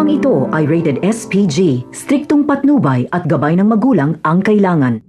Programang ito ay rated SPG, striktong patnubay at gabay ng magulang ang kailangan.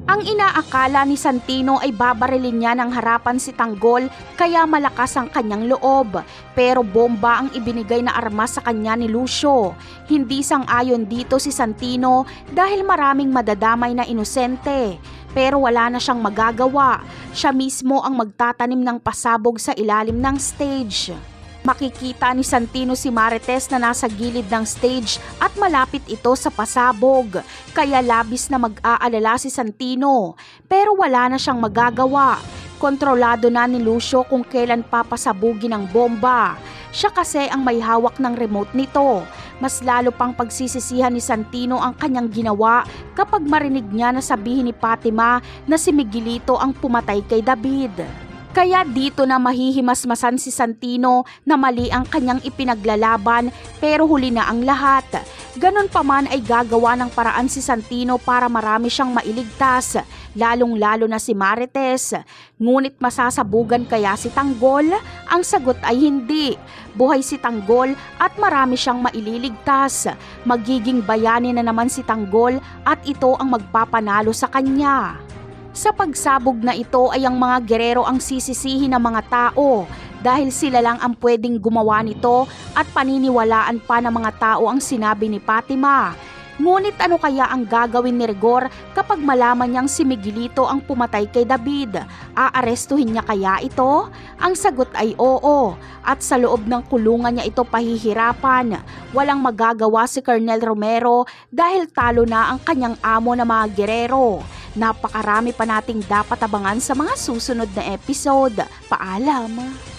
Ang inaakala ni Santino ay babarilin niya ng harapan si Tanggol kaya malakas ang kanyang loob. Pero bomba ang ibinigay na armas sa kanya ni Lucio. Hindi sang-ayon dito si Santino dahil maraming madadamay na inosente. Pero wala na siyang magagawa. Siya mismo ang magtatanim ng pasabog sa ilalim ng stage. Makikita ni Santino si Marites na nasa gilid ng stage at malapit ito sa pasabog. Kaya labis na mag-aalala si Santino. Pero wala na siyang magagawa. Kontrolado na ni Lucio kung kailan papasabugin ang bomba. Siya kasi ang may hawak ng remote nito. Mas lalo pang pagsisisihan ni Santino ang kanyang ginawa kapag marinig niya na sabihin ni Fatima na si Miguelito ang pumatay kay David. Kaya dito na mahihimasmasan si Santino na mali ang kanyang ipinaglalaban pero huli na ang lahat. Ganon pa man ay gagawa ng paraan si Santino para marami siyang mailigtas, lalong-lalo na si Marites. Ngunit masasabugan kaya si Tanggol? Ang sagot ay hindi. Buhay si Tanggol at marami siyang maililigtas. Magiging bayani na naman si Tanggol at ito ang magpapanalo sa kanya. Sa pagsabog na ito ay ang mga gerero ang sisisihin ng mga tao dahil sila lang ang pwedeng gumawa nito at paniniwalaan pa ng mga tao ang sinabi ni Fatima. Ngunit ano kaya ang gagawin ni Rigor kapag malaman niyang si Miguelito ang pumatay kay David? Aarestuhin niya kaya ito? Ang sagot ay oo. At sa loob ng kulungan niya ito pahihirapan. Walang magagawa si Colonel Romero dahil talo na ang kanyang amo na mga gerero. Napakarami pa nating dapat abangan sa mga susunod na episode. Paalam!